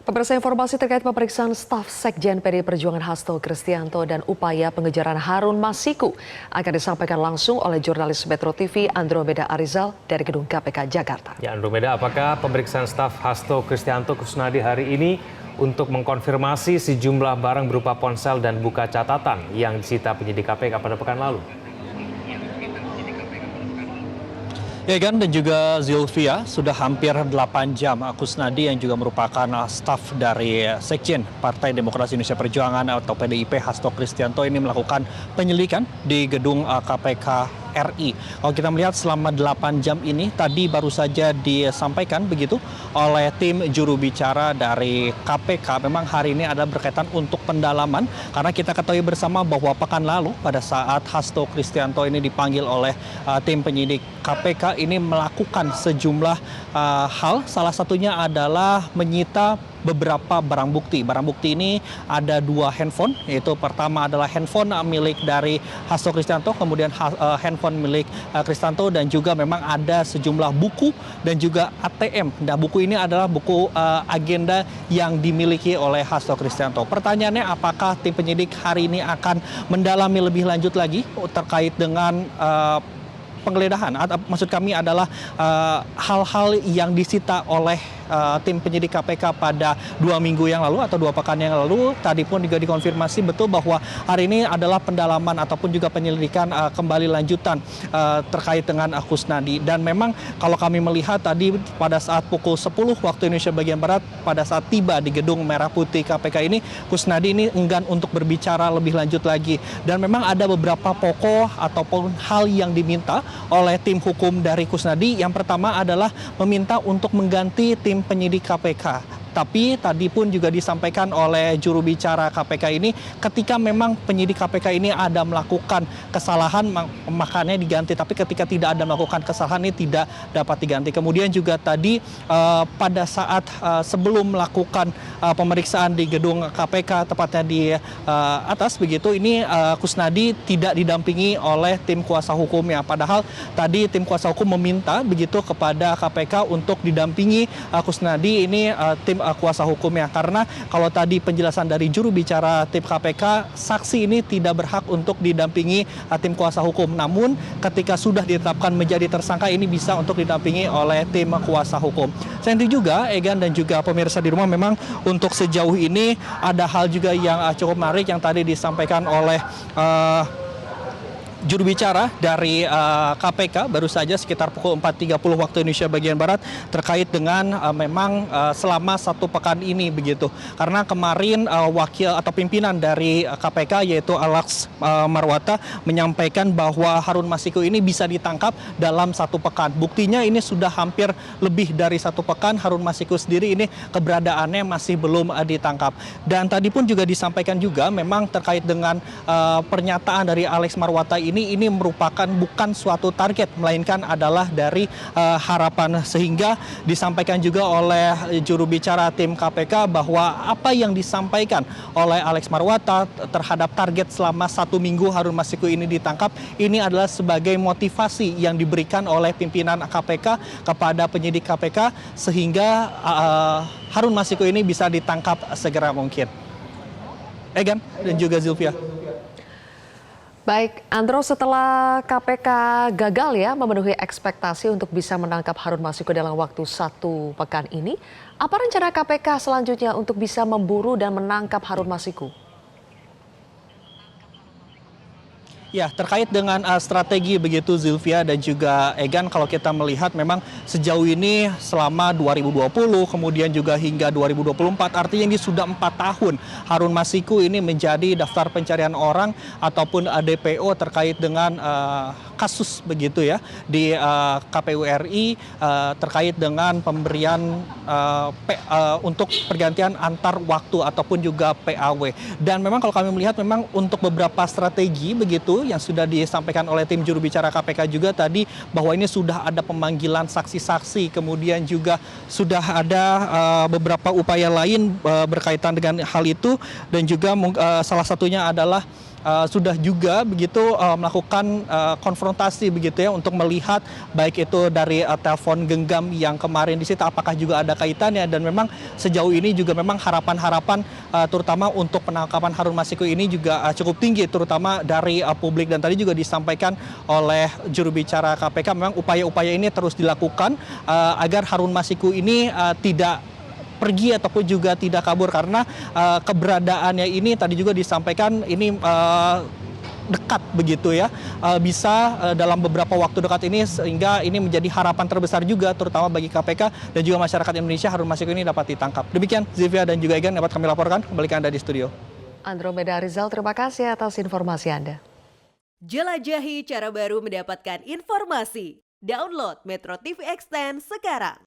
Pemirsa, informasi terkait pemeriksaan staf Sekjen PDI Perjuangan Hasto Kristianto dan upaya pengejaran Harun Masiku akan disampaikan langsung oleh jurnalis Metro TV Andromeda Arizal dari Gedung KPK Jakarta. Ya, Andromeda, apakah pemeriksaan staf Hasto Kristianto Kusnadi hari ini untuk mengkonfirmasi sejumlah barang berupa ponsel dan buka catatan yang disita penyidik KPK pada pekan lalu? Ya kan, dan juga Zilvia, sudah hampir 8 jam Kusnadi yang juga merupakan staf dari Sekjen Partai Demokrasi Indonesia Perjuangan atau PDIP Hasto Kristianto ini melakukan penyelidikan di gedung KPK RI. Kalau kita melihat selama 8 jam ini tadi baru saja disampaikan begitu oleh tim juru bicara dari KPK. Memang hari ini ada berkaitan untuk pendalaman karena kita ketahui bersama bahwa pekan lalu pada saat Hasto Kristianto ini dipanggil oleh tim penyidik KPK ini melakukan sejumlah hal. Salah satunya adalah menyita beberapa barang bukti. Barang bukti ini ada 2 handphone, yaitu pertama adalah handphone milik dari Hasto Kristianto, kemudian handphone milik Kristianto, dan juga memang ada sejumlah buku dan juga ATM. Nah, buku ini adalah buku agenda yang dimiliki oleh Hasto Kristianto. Pertanyaannya, apakah tim penyidik hari ini akan mendalami lebih lanjut lagi terkait dengan penggeledahan? Maksud kami adalah hal-hal yang disita oleh tim penyidik KPK pada 2 minggu yang lalu atau 2 pekan yang lalu. Tadi pun juga dikonfirmasi betul bahwa hari ini adalah pendalaman ataupun juga penyelidikan kembali lanjutan terkait dengan Kusnadi. Dan memang kalau kami melihat tadi pada saat pukul 10 waktu Indonesia bagian Barat, pada saat tiba di gedung Merah Putih KPK ini, Kusnadi ini enggan untuk berbicara lebih lanjut lagi. Dan memang ada beberapa pokok ataupun hal yang diminta oleh tim hukum dari Kusnadi. Yang pertama adalah meminta untuk mengganti tim penyidik KPK. Tapi tadi pun juga disampaikan oleh juru bicara KPK ini, ketika memang penyidik KPK ini ada melakukan kesalahan, makanya diganti. Tapi ketika tidak ada melakukan kesalahan, ini tidak dapat diganti. Kemudian juga tadi pada saat sebelum melakukan pemeriksaan di gedung KPK, tepatnya di atas begitu, ini Kusnadi tidak didampingi oleh tim kuasa hukumnya. Padahal tadi tim kuasa hukum meminta begitu kepada KPK untuk didampingi Kusnadi ini tim kuasa hukumnya, karena kalau tadi penjelasan dari juru bicara tim KPK, saksi ini tidak berhak untuk didampingi tim kuasa hukum. Namun ketika sudah ditetapkan menjadi tersangka, ini bisa untuk didampingi oleh tim kuasa hukum. Selain itu juga Egan dan juga pemirsa di rumah, memang untuk sejauh ini ada hal juga yang cukup menarik yang tadi disampaikan oleh juru bicara dari KPK baru saja sekitar pukul 4.30 waktu Indonesia bagian Barat terkait dengan memang selama 1 pekan ini begitu. Karena kemarin wakil atau pimpinan dari KPK yaitu Alex Marwata menyampaikan bahwa Harun Masiku ini bisa ditangkap dalam 1 pekan. Buktinya ini sudah hampir lebih dari 1 pekan Harun Masiku sendiri ini keberadaannya masih belum ditangkap. Dan tadi pun juga disampaikan juga memang terkait dengan pernyataan dari Alex Marwata ini merupakan bukan suatu target, melainkan adalah dari harapan. Sehingga disampaikan juga oleh juru bicara tim KPK bahwa apa yang disampaikan oleh Alex Marwata terhadap target selama 1 minggu Harun Masiku ini ditangkap, ini adalah sebagai motivasi yang diberikan oleh pimpinan KPK kepada penyidik KPK sehingga Harun Masiku ini bisa ditangkap segera mungkin. Egan dan juga Zilvia. Baik, Andro, setelah KPK gagal ya memenuhi ekspektasi untuk bisa menangkap Harun Masiku dalam waktu 1 pekan ini, apa rencana KPK selanjutnya untuk bisa memburu dan menangkap Harun Masiku? Ya, terkait dengan strategi begitu Zilvia dan juga Egan, kalau kita melihat memang sejauh ini selama 2020 kemudian juga hingga 2024, artinya ini sudah 4 tahun Harun Masiku ini menjadi daftar pencarian orang ataupun DPO terkait dengan kasus begitu ya di KPU RI terkait dengan pemberian untuk pergantian antar waktu ataupun juga PAW. Dan memang kalau kami melihat memang untuk beberapa strategi begitu yang sudah disampaikan oleh tim juru bicara KPK juga tadi, bahwa ini sudah ada pemanggilan saksi-saksi, kemudian juga sudah ada beberapa upaya lain berkaitan dengan hal itu, dan juga salah satunya adalah sudah juga begitu melakukan konfrontasi begitu ya untuk melihat baik itu dari telepon genggam yang kemarin disita apakah juga ada kaitannya, dan memang sejauh ini juga memang harapan-harapan terutama untuk penangkapan Harun Masiku ini juga cukup tinggi terutama dari publik, dan tadi juga disampaikan oleh juru bicara KPK memang upaya-upaya ini terus dilakukan agar Harun Masiku ini tidak pergi ataupun juga tidak kabur, karena keberadaannya ini tadi juga disampaikan ini dekat begitu ya, bisa dalam beberapa waktu dekat ini, sehingga ini menjadi harapan terbesar juga terutama bagi KPK dan juga masyarakat Indonesia, Harun Masiku ini dapat ditangkap. Demikian Zivia dan juga Egan dapat kami laporkan, kembali ke Anda di studio. Andromeda Rizal, terima kasih atas informasi Anda. Jelajahi cara baru mendapatkan informasi. Download Metro TV Extend sekarang.